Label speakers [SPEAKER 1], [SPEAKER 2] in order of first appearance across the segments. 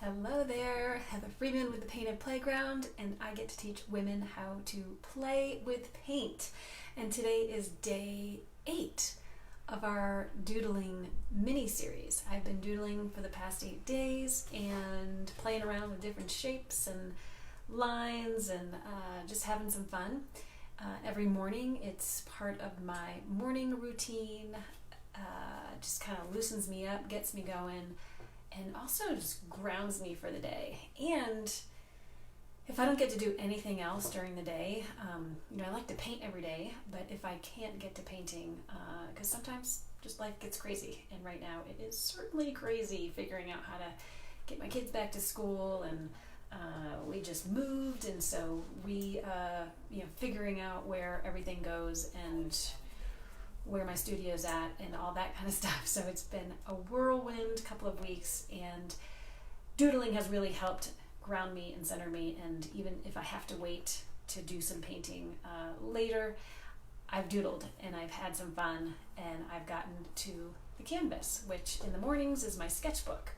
[SPEAKER 1] Hello there, Heather Freeman with the Painted Playground, and I get to teach women how to play with paint. And today is day 8 of our doodling mini-series. I've been doodling for the past 8 days and playing around with different shapes and lines and just having some fun. Every morning it's part of my morning routine, just kind of loosens me up, gets me going, and also just grounds me for the day. And if I don't get to do anything else during the day, I like to paint every day, but if I can't get to painting, because sometimes just life gets crazy, and right now it is certainly crazy figuring out how to get my kids back to school, and we just moved, and so we, figuring out where everything goes and where my studio's at and all that kind of stuff. So it's been a whirlwind couple of weeks, and doodling has really helped ground me and center me. And even if I have to wait to do some painting later, I've doodled and I've had some fun, and I've gotten to the canvas, which in the mornings is my sketchbook,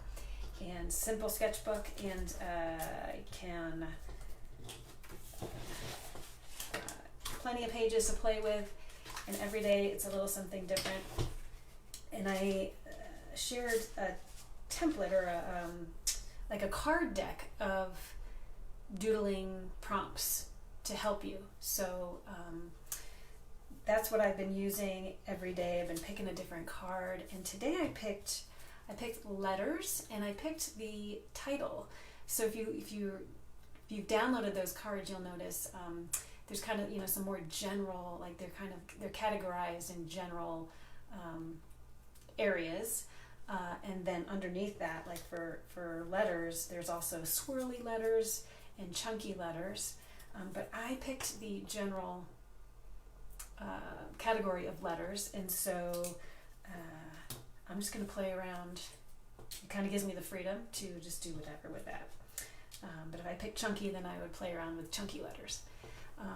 [SPEAKER 1] and simple sketchbook, and can plenty of pages to play with. And every day it's a little something different. And I shared a template or a card deck of doodling prompts to help you. So that's what I've been using every day. I've been picking a different card, and today I picked letters, and I picked the title. So if you've downloaded those cards, you'll notice there's kind of some more general, like they're categorized in general areas, and then underneath that, like for letters, there's also swirly letters and chunky letters, but I picked the general category of letters, and so I'm just going to play around. It kind of gives me the freedom to just do whatever with that, but if I pick chunky, then I would play around with chunky letters.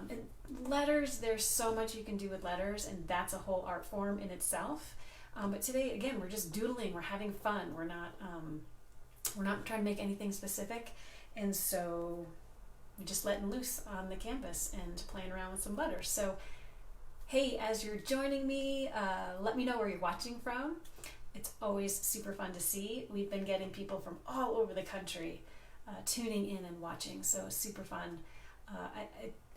[SPEAKER 1] And letters, there's so much you can do with letters, and that's a whole art form in itself. But today, again, we're just doodling. We're having fun. We're not trying to make anything specific, and so we're just letting loose on the canvas and playing around with some letters. So, hey, as you're joining me, let me know where you're watching from. It's always super fun to see. We've been getting people from all over the country tuning in and watching, so super fun.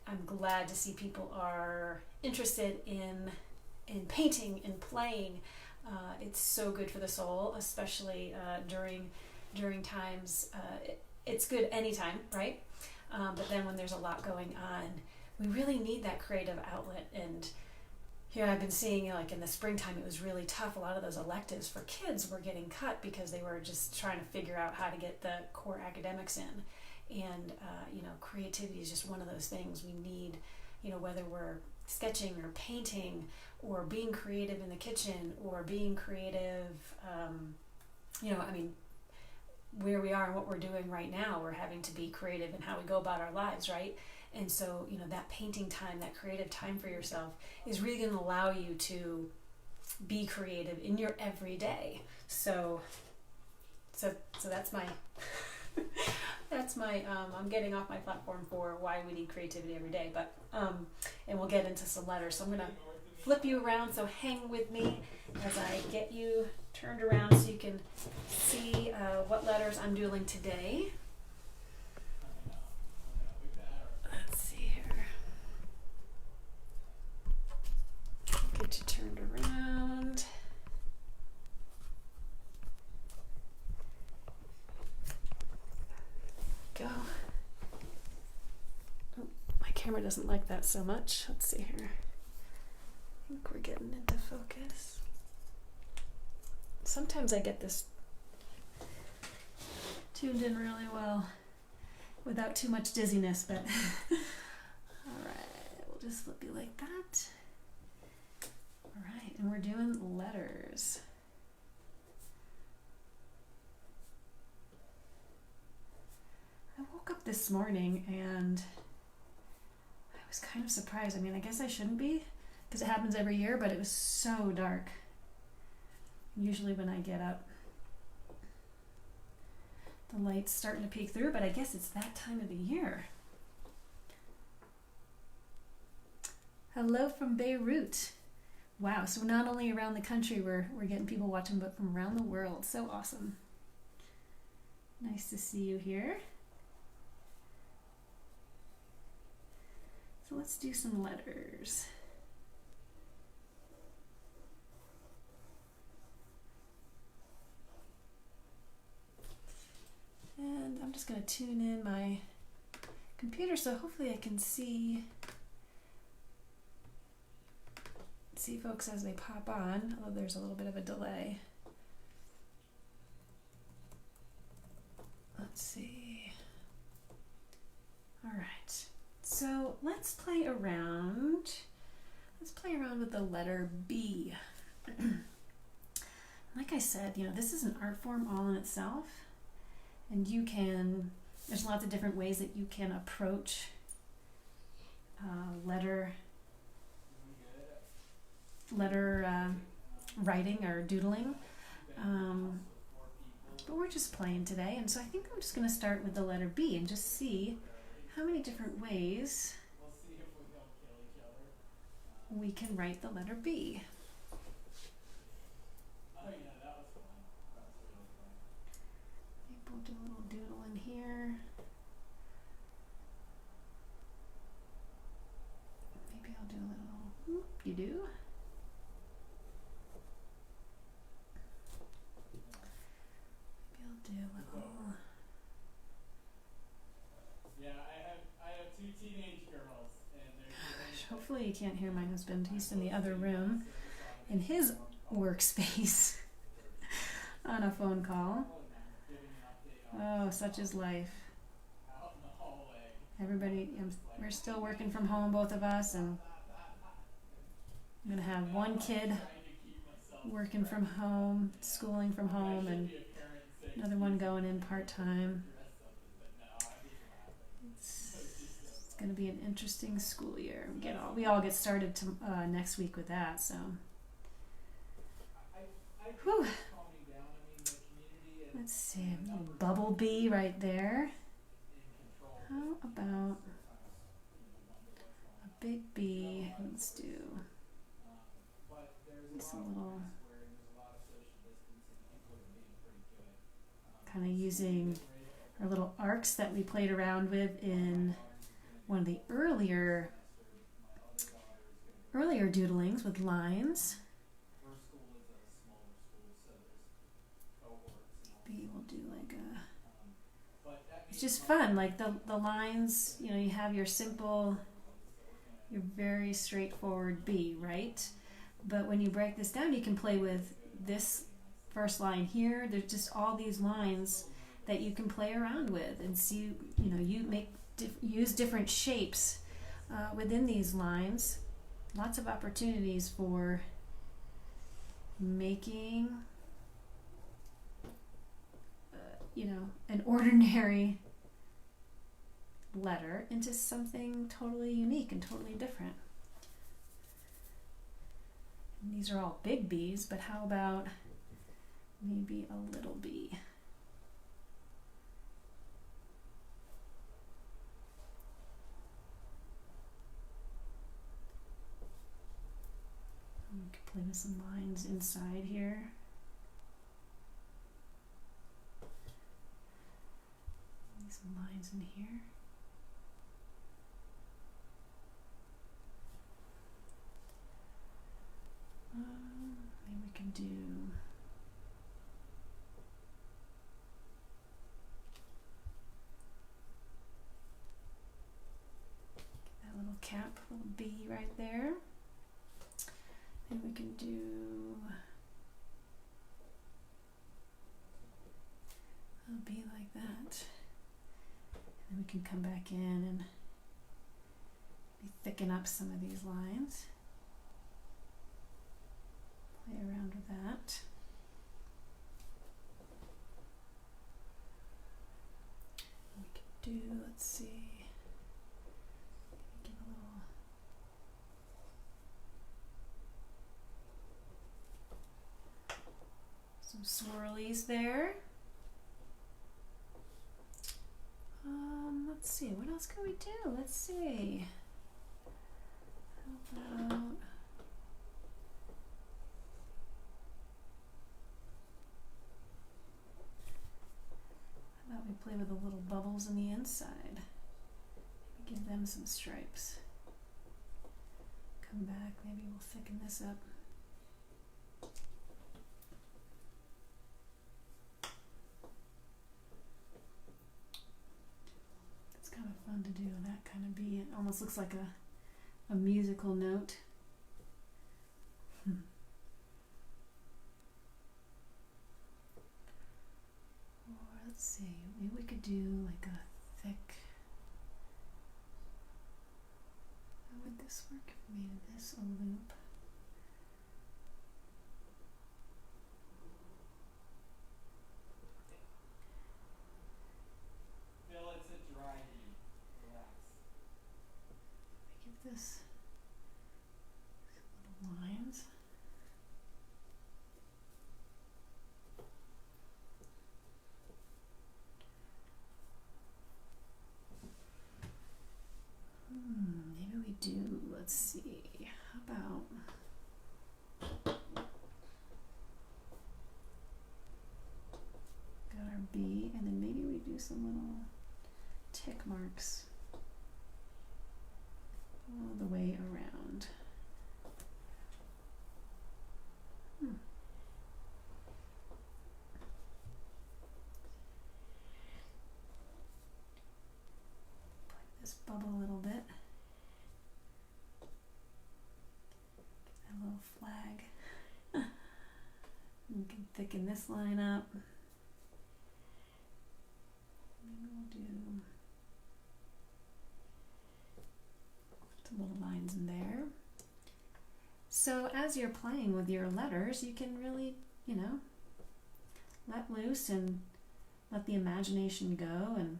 [SPEAKER 1] I'm glad to see people are interested in painting and playing. It's so good for the soul, especially during times. It's good anytime, right? But then when there's a lot going on, we really need that creative outlet. And I've been seeing, like in the springtime, it was really tough. A lot of those electives for kids were getting cut because they were just trying to figure out how to get the core academics in. And creativity is just one of those things we need, whether we're sketching or painting or being creative in the kitchen or being creative, where we are and what we're doing right now, we're having to be creative in how we go about our lives, right? And so, that painting time, that creative time for yourself is really going to allow you to be creative in your everyday. So that's my... That's my, I'm getting off my platform for why we need creativity every day, but, and we'll get into some letters. So I'm going to flip you around, so hang with me as I get you turned around so you can see what letters I'm doodling today. Let's see here. Get you turned around. Go. Oh, my camera doesn't like that so much. Let's see here. I think we're getting into focus. Sometimes I get this tuned in really well without too much dizziness, but alright, we'll just flip you like that. Alright, and we're doing letters. I woke up this morning and I was kind of surprised. I guess I shouldn't be because it happens every year, but it was so dark. Usually when I get up, The light's starting to peek through, but I guess it's that time of the year. Hello from Beirut. Wow, so not only around the country we're getting people watching, but from around the world. So awesome. Nice to see you here. So let's do some letters. And I'm just going to tune in my computer so hopefully I can see folks as they pop on, although there's a little bit of a delay. Let's see. All right. So let's play around. Let's play around with the letter B. Like I said, this is an art form all in itself. And there's lots of different ways that you can approach letter writing or doodling. But we're just playing today, and so I think I'm just going to start with the letter B and just see how many different ways we can write the letter B. Maybe we'll do a little doodle in here. Maybe I'll do a little whoop-de-doo. Do a little.
[SPEAKER 2] Yeah, I have 2 teenage girls, and they're
[SPEAKER 1] hopefully you can't hear my husband. He's in the other room in his workspace on a phone call. Oh, such is life. Everybody, we're still working from home, both of us, and I'm gonna have one kid working from home, schooling from home, and another one going in part-time. It's going to be an interesting school year. We all get started next week with that. So, whew. Let's see, a little bubble bee right there. How about a big bee? Let's do just a little. Kind of using our little arcs that we played around with in one of the earlier doodlings with lines. Maybe we'll do like it's just fun, like the lines, you have your very straightforward B, right? But when you break this down, you can play with this first line here. There's just all these lines that you can play around with and see, you use different shapes within these lines. Lots of opportunities for making an ordinary letter into something totally unique and totally different. And these are all big B's, but how about maybe a little b? We could play with some lines inside here. Some lines in here. Maybe we can do that little cap, little B right there. And we can do a B like that. And then we can come back in and thicken up some of these lines. Play around with that. We can do, let's see, give a little some swirlies there. else can we do? Let's see. How about we play with the little bubbles on the inside? Maybe give them some stripes. Come back, maybe we'll thicken this up. It's kind of fun to do that kind of bee. It almost looks like a musical note. Or let's see, maybe we could do like a thick. How would this work if we made this a loop?
[SPEAKER 2] Bill, it's a dry heat. Relax.
[SPEAKER 1] Give this little lines. Maybe we do, let's see, how about got our B, and then maybe we do some little tick marks all the way around. Play this bubble a little bit. Get that little flag. You can thicken this line up. Maybe we'll do some little lines in there. So as you're playing with your letters, you can really, let loose and let the imagination go, and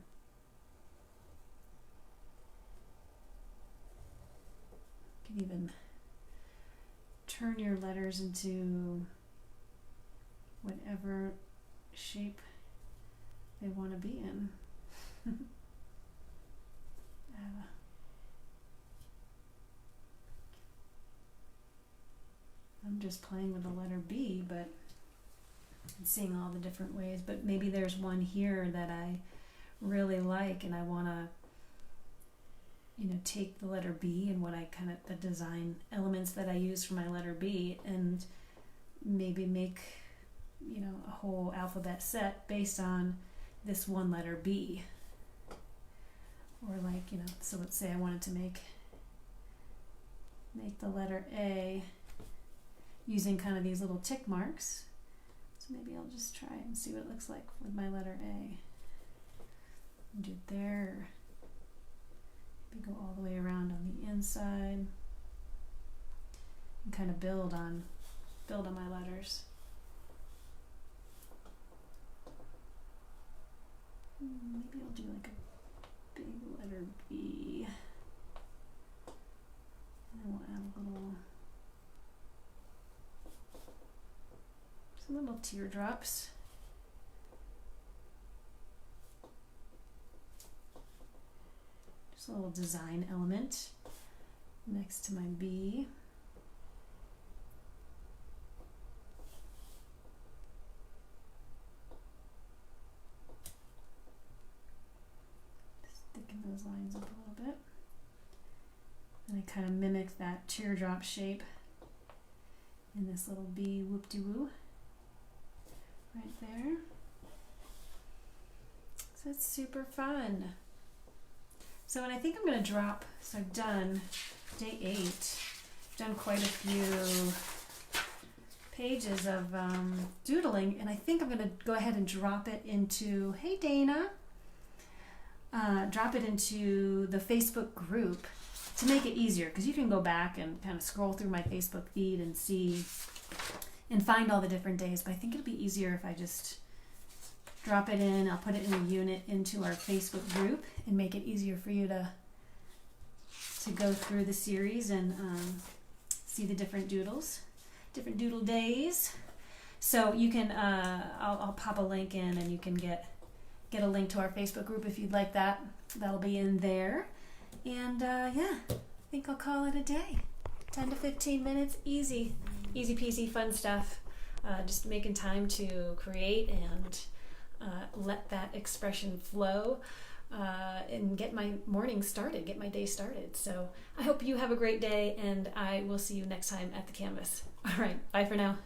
[SPEAKER 1] you can even turn your letters into whatever shape they want to be in. I'm just playing with the letter B, but seeing all the different ways. But maybe there's one here that I really like, and I want to, take the letter B and the design elements that I use for my letter B, and maybe make, a whole alphabet set based on this one letter B. Or so let's say I wanted to make the letter A using kind of these little tick marks. So maybe I'll just try and see what it looks like with my letter A. Do it there. Maybe go all the way around on the inside and kind of build on my letters. Maybe I'll do like a big letter B. And then we'll add some little teardrops. Just a little design element next to my B. Just thicken those lines up a little bit. And I kind of mimic that teardrop shape in this little B whoop-de-woo right there. So it's super fun. So, and I think I'm going to drop, so I've done day 8, I've done quite a few pages of doodling, and I think I'm going to go ahead and drop it into, hey Dana, drop it into the Facebook group to make it easier, because you can go back and kind of scroll through my Facebook feed and see and find all the different days, but I think it'll be easier if I just drop it in. I'll put it in a unit into our Facebook group and make it easier for you to go through the series and see the different doodles, different doodle days. So you can, I'll pop a link in and you can get get a link to our Facebook group if you'd like that. That'll be in there. And yeah, I think I'll call it a day. 10 to 15 minutes, easy peasy, fun stuff. Just making time to create and let that expression flow and get my morning started, get my day started. So I hope you have a great day, and I will see you next time at the canvas. All right, bye for now.